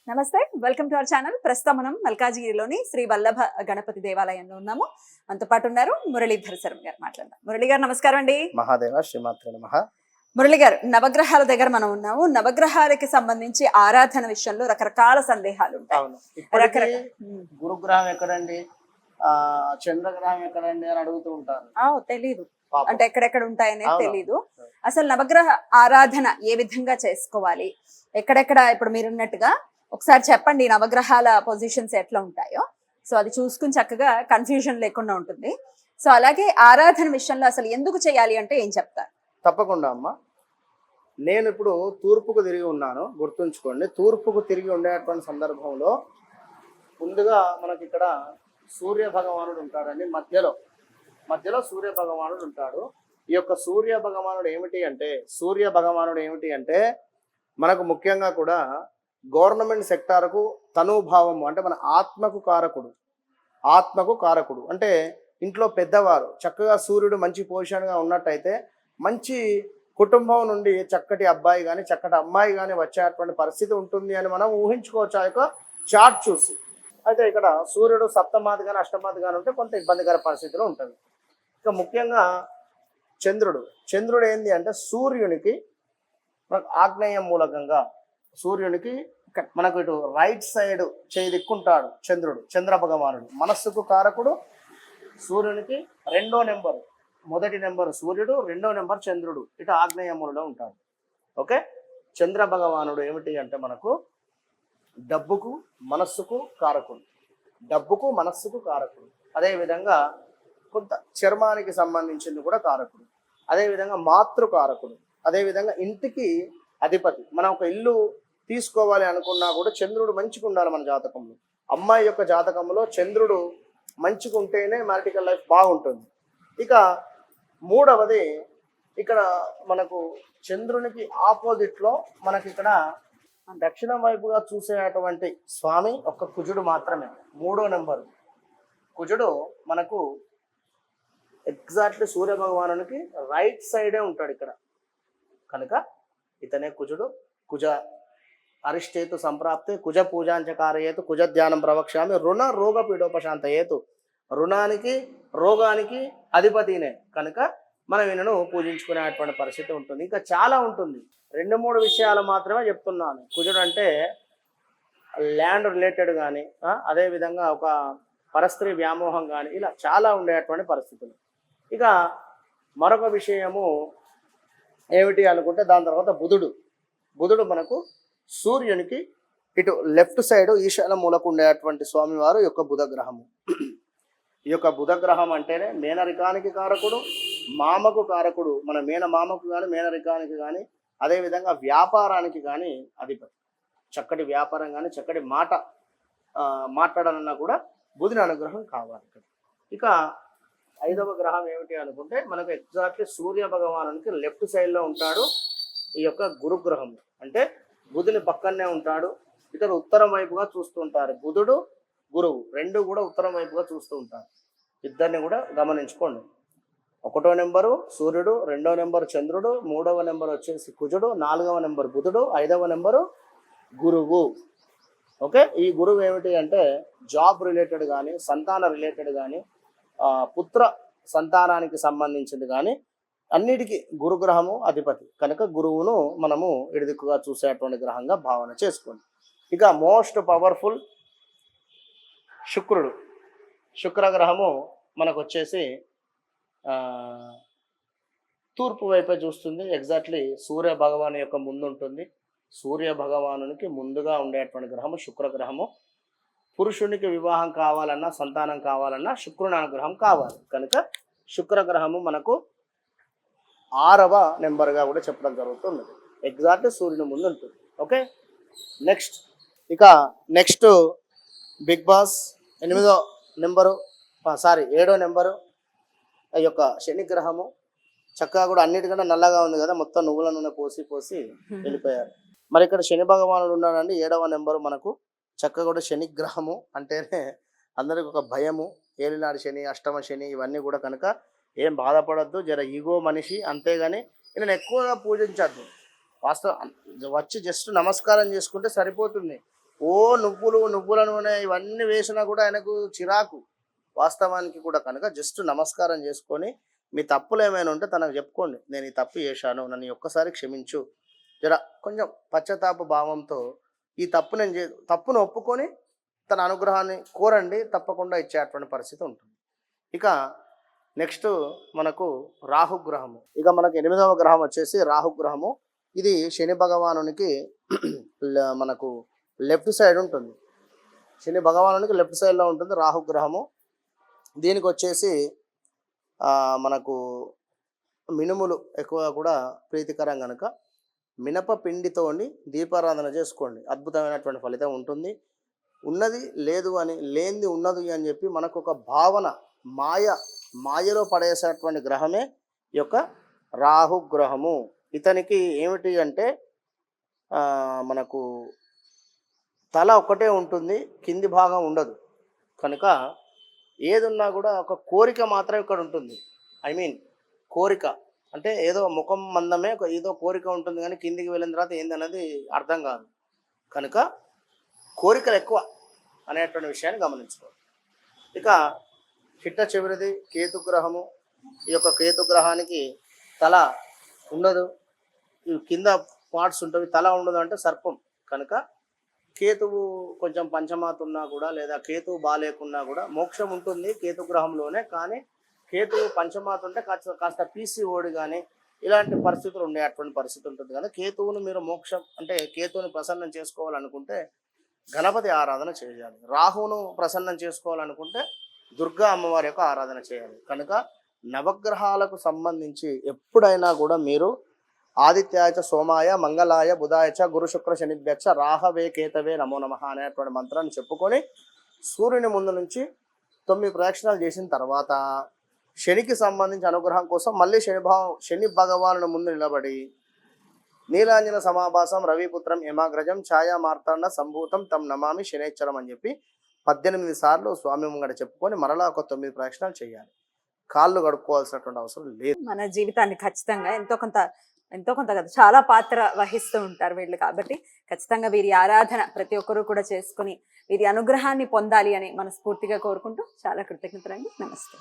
నమస్తే, welcome to our channel. ప్రస్తుతం మనం మల్కాజిగిరిలోని శ్రీ వల్లభ గణపతి దేవాలయంలో ఉన్నాము. మనతో పాటు ఉన్నారు మురళీధర్ శర్మ గారు. మాట్లాడదాం. మురళి గారు నమస్కారం అండి. మహాదేవ శ్రీమాత్రే నమః. మురళి గారు, నవగ్రహాల దగ్గర మనం ఉన్నాము. నవగ్రహాలకి సంబంధించి ఆరాధన విషయంలో రకరకాల సందేహాలు ఉంటాయి. అవును, ఇప్పటికీ గురుగ్రహం ఎక్కడండి, చంద్రగ్రహం ఎక్కడండి అని అడుగుతూ ఉంటారు. తెలీదు, పాపం. అంటే ఎక్కడెక్కడ ఉంటాయనేది అవును. తెలీదు. అసలు నవగ్రహ ఆరాధన ఏ విధంగా చేసుకోవాలి, ఎక్కడెక్కడ ఇప్పుడు మీరున్నట్టుగా ఒకసారి చెప్పండి, నవగ్రహాల పొజిషన్స్ ఎట్లా ఉంటాయో. సో అది చూసుకుని చక్కగా కన్ఫ్యూజన్ లేకుండా ఉంటుంది. సో అలాగే ఆరాధన విషయంలో అసలు ఎందుకు చేయాలి అంటే ఏం చెప్తారు? తప్పకుండా అమ్మ. నేను ఇప్పుడు తూర్పుకు తిరిగి ఉన్నాను, గుర్తుంచుకోండి. తూర్పుకు తిరిగి ఉండేటువంటి సందర్భంలో ముందుగా మనకి ఇక్కడ సూర్య భగవానుడు ఉంటాడండి. మధ్యలో సూర్య భగవానుడు ఉంటాడు. ఈ యొక్క సూర్య భగవానుడు ఏమిటి అంటే మనకు ముఖ్యంగా కూడా గవర్నమెంట్ సెక్టార్కు తనుభావము, అంటే మన ఆత్మకు కారకుడు. అంటే ఇంట్లో పెద్దవారు చక్కగా సూర్యుడు మంచి పొజిషన్గా ఉన్నట్టయితే మంచి కుటుంబం నుండి చక్కటి అబ్బాయి కానీ చక్కటి అమ్మాయి కానీ వచ్చేటువంటి పరిస్థితి ఉంటుంది అని మనం ఊహించుకోవచ్చు ఆ యొక్క చార్ట్ చూసి. అయితే ఇక్కడ సూర్యుడు సప్తమాది కానీ అష్టమాది కానీ ఉంటే కొంత ఇబ్బందికర పరిస్థితిలో ఉంటుంది. ఇక ముఖ్యంగా చంద్రుడు ఏంది అంటే సూర్యునికి మనకు ఆగ్నేయం మూలకంగా సూర్యునికి మనకు ఇటు రైట్ సైడ్ చేయి దిక్కుంటాడు చంద్ర భగవానుడు. మనస్సుకు కారకుడు. సూర్యునికి 2వ నెంబర్, మొదటి నెంబర్ సూర్యుడు, 2వ నెంబర్ చంద్రుడు, ఇటు ఆగ్నేయములలో ఉంటాడు. ఓకే, చంద్ర భగవానుడు ఏమిటి అంటే మనకు డబ్బుకు మనస్సుకు కారకుడు. అదేవిధంగా కొంత చర్మానికి సంబంధించింది కూడా కారకుడు. అదేవిధంగా మాతృకారకుడు. అదేవిధంగా ఇంటికి అధిపతి. మనం ఒక ఇల్లు తీసుకోవాలి అనుకున్నా కూడా చంద్రుడు మంచిగా ఉండాలి మన జాతకంలో. అమ్మాయి యొక్క జాతకంలో చంద్రుడు మంచిగా ఉంటేనే మ్యారిటికల్ లైఫ్ బాగుంటుంది. ఇక మూడవది, ఇక్కడ మనకు చంద్రునికి ఆపోజిట్లో మనకి ఇక్కడ దక్షిణం వైపుగా చూసేటువంటి స్వామి ఒక్క కుజుడు మాత్రమే. 3వ నెంబరు కుజుడు మనకు ఎగ్జాక్ట్లీ సూర్య భగవానునికి రైట్ సైడే ఉంటాడు ఇక్కడ. కనుక ఇతనే కుజుడు. కుజ అరిష్టేతు సంప్రాప్తే కుజ పూజాంచకారయేతు కుజ ధ్యానం ప్రవక్ష్యామి రుణ రోగ పీడోపశాంతయేతు. రుణానికి రోగానికి అధిపతినే కనుక మనం ఈయనను పూజించుకునేటువంటి పరిస్థితి ఉంటుంది. ఇంకా చాలా ఉంటుంది. 2-3 విషయాలు మాత్రమే చెప్తున్నాను. కుజుడు అంటే ల్యాండ్ రిలేటెడ్ కానీ, అదేవిధంగా ఒక పరస్త్రీ వ్యామోహం కానీ, ఇలా చాలా ఉండేటువంటి పరిస్థితులు. ఇక మరొక విషయము ఏమిటి అనుకుంటే దాని తర్వాత బుధుడు మనకు సూర్యునికి ఇటు లెఫ్ట్ సైడ్ ఈశాన్య మూలకు ఉండేటువంటి స్వామివారు యొక్క బుధగ్రహము. ఈ యొక్క బుధగ్రహం అంటేనే మేనరికానికి కారకుడు, మామకు కారకుడు. మన మేనమామకు కానీ మేనరికానికి కానీ, అదేవిధంగా వ్యాపారానికి కానీ అధిపతి. చక్కటి వ్యాపారం కానీ చక్కటి మాట్లాడాలన్నా కూడా బుధుని అనుగ్రహం కావాలి. ఇక 5వ గ్రహం ఏమిటి అనుకుంటే మనకు ఎగ్జాక్ట్లీ సూర్య భగవానునికి లెఫ్ట్ సైడ్లో ఉంటాడు ఈ యొక్క గురుగ్రహం. అంటే బుధుని పక్కనే ఉంటాడు. ఇతడు ఉత్తరం వైపుగా చూస్తూ ఉంటారు. బుధుడు గురువు 2 కూడా ఉత్తరం వైపుగా చూస్తూ ఉంటారు. ఇద్దరిని కూడా గమనించుకోండి. 1వ నెంబరు సూర్యుడు, 2వ నెంబరు చంద్రుడు, 3వ నెంబర్ వచ్చేసి కుజుడు, 4వ నెంబర్ బుధుడు, 5వ నెంబరు గురువు. ఓకే, ఈ గురువు ఏమిటి అంటే జాబ్ రిలేటెడ్ కానీ, సంతాన రిలేటెడ్ కానీ, పుత్ర సంతానానికి సంబంధించింది కానీ అన్నిటికీ గురుగ్రహము అధిపతి కనుక గురువును మనము ఇడిదిక్కుగా చూసేటువంటి గ్రహంగా భావన చేసుకోండి. ఇక మోస్ట్ పవర్ఫుల్ శుక్రగ్రహము మనకు వచ్చేసి తూర్పు వైపే చూస్తుంది. ఎగ్జాక్ట్లీ సూర్య భగవాను యొక్క ముందు ఉంటుంది. సూర్య భగవానునికి ముందుగా ఉండేటువంటి గ్రహము శుక్రగ్రహము. పురుషునికి వివాహం కావాలన్నా సంతానం కావాలన్నా శుక్రుని అనుగ్రహం కావాలి కనుక శుక్రగ్రహము మనకు 6వ నెంబర్గా కూడా చెప్పడం జరుగుతుంది. ఎగ్జాక్ట్ సూర్యుని ముందు ఉంటుంది. ఓకే, నెక్స్ట్ బిగ్ బాస్ 8వ నెంబరు 7వ నెంబరు ఈ యొక్క శని గ్రహము. చక్కగా కూడా అన్నిటికంటే నల్లగా ఉంది కదా, మొత్తం నువ్వుల నూనె పోసి వెళ్ళిపోయారు. మరి ఇక్కడ శని భగవానుడు ఉన్నాడండి. 7వ నెంబరు మనకు చక్కగా కూడా శని గ్రహము అంటేనే అందరికి ఒక భయము. ఏలినాడు శని, అష్టమ శని ఇవన్నీ కూడా కనుక ఏం బాధపడద్దు. జర ఈగో మనిషి అంతేగాని నేను ఎక్కువగా పూజించద్దు. వాస్తవం వచ్చి జస్ట్ నమస్కారం చేసుకుంటే సరిపోతుంది. ఓ నువ్వుల నూనె ఇవన్నీ వేసినా కూడా ఆయనకు చిరాకు వాస్తవానికి కూడా. కనుక జస్ట్ నమస్కారం చేసుకొని మీ తప్పులు ఏమైనా ఉంటే తనకు చెప్పుకోండి, నేను ఈ తప్పు చేశాను, నన్ను ఒక్కసారి క్షమించు, జర కొంచెం పశ్చాత్తాప భావంతో ఈ తప్పు తప్పును ఒప్పుకొని తన అనుగ్రహాన్ని కోరండి, తప్పకుండా ఇచ్చేటువంటి పరిస్థితి ఉంటుంది. ఇక నెక్స్ట్ మనకు రాహుగ్రహము. ఇక మనకు 8వ గ్రహం వచ్చేసి రాహుగ్రహము. ఇది శని భగవానునికి మనకు లెఫ్ట్ సైడ్ ఉంటుంది. శని భగవానునికి లెఫ్ట్ సైడ్లో ఉంటుంది రాహుగ్రహము. దీనికి వచ్చేసి మనకు మినుములు ఎక్కువ కూడా ప్రీతికరం కనుక మినప పిండితోని దీపారాధన చేసుకోండి, అద్భుతమైనటువంటి ఫలితం ఉంటుంది. ఉన్నది లేదు అని, లేనిది ఉన్నది అని చెప్పి మనకు ఒక భావన, మాయలో పడేసేటువంటి గ్రహమే ఈ యొక్క రాహుగ్రహము. ఇతనికి ఏమిటి అంటే మనకు తల ఒక్కటే ఉంటుంది, కింది భాగం ఉండదు. కనుక ఏదున్నా కూడా ఒక కోరిక మాత్రం ఇక్కడ ఉంటుంది. కోరిక అంటే ఏదో ముఖం మందమే ఏదో కోరిక ఉంటుంది, కానీ కిందికి వెళ్ళిన తర్వాత ఏందన్నది అర్థం కాదు. కనుక కోరికలు ఎక్కువ అనేటువంటి విషయాన్ని గమనించుకోవాలి. ఇక చిట్ట చివరిది కేతుగ్రహము. ఈ యొక్క కేతుగ్రహానికి తల ఉండదు, కింద పార్ట్స్ ఉంటుంది, తల ఉండదు అంటే సర్పం. కనుక కేతువు కొంచెం పంచమాత ఉన్నా కూడా, లేదా కేతువు బాలేకున్నా కూడా మోక్షం ఉంటుంది కేతుగ్రహంలోనే. కానీ కేతువు పంచమాత ఉంటే కాస్త PCOD కానీ ఇలాంటి పరిస్థితులు ఉండేటువంటి పరిస్థితి ఉంటుంది. కదా కేతువును మీరు మోక్షం అంటే కేతువుని ప్రసన్నం చేసుకోవాలనుకుంటే గణపతి ఆరాధన చేయాలి. రాహువును ప్రసన్నం చేసుకోవాలనుకుంటే దుర్గా అమ్మవారి యొక్క ఆరాధన చేయాలి. కనుక నవగ్రహాలకు సంబంధించి ఎప్పుడైనా కూడా మీరు ఆదిత్యాయ సోమాయ మంగళాయ బుధాయచ గురు శుక్ర శనిభ్యక్ష రాహవే కేతవే నమో నమః అనేటువంటి మంత్రాన్ని చెప్పుకొని సూర్యుని ముందు నుంచి 9 ప్రదక్షిణాలు చేసిన తర్వాత శనికి సంబంధించి అనుగ్రహం కోసం మళ్ళీ శని భగవాను ముందు నిలబడి నీలాంజన సమాభాసం రవిపుత్రం యమాగ్రజం ఛాయా మార్తాండ సంభూతం తం నమామి శనేశ్వరం అని చెప్పి 18 సార్లు స్వామి ముంగట చెప్పుకొని మరలా ఒక 9 ప్రదక్షిణాలు చేయాలి. కాళ్ళు కడుక్కోవాల్సినటువంటి అవసరం లేదు. మన జీవితాన్ని ఖచ్చితంగా ఎంతో కొంత కదా చాలా పాత్ర వహిస్తూ ఉంటారు వీళ్ళు. కాబట్టి ఖచ్చితంగా వీరి ఆరాధన ప్రతి ఒక్కరూ కూడా చేసుకుని వీరి అనుగ్రహాన్ని పొందాలి అని మనస్ఫూర్తిగా కోరుకుంటూ చాలా కృతజ్ఞతలండి. నమస్తే.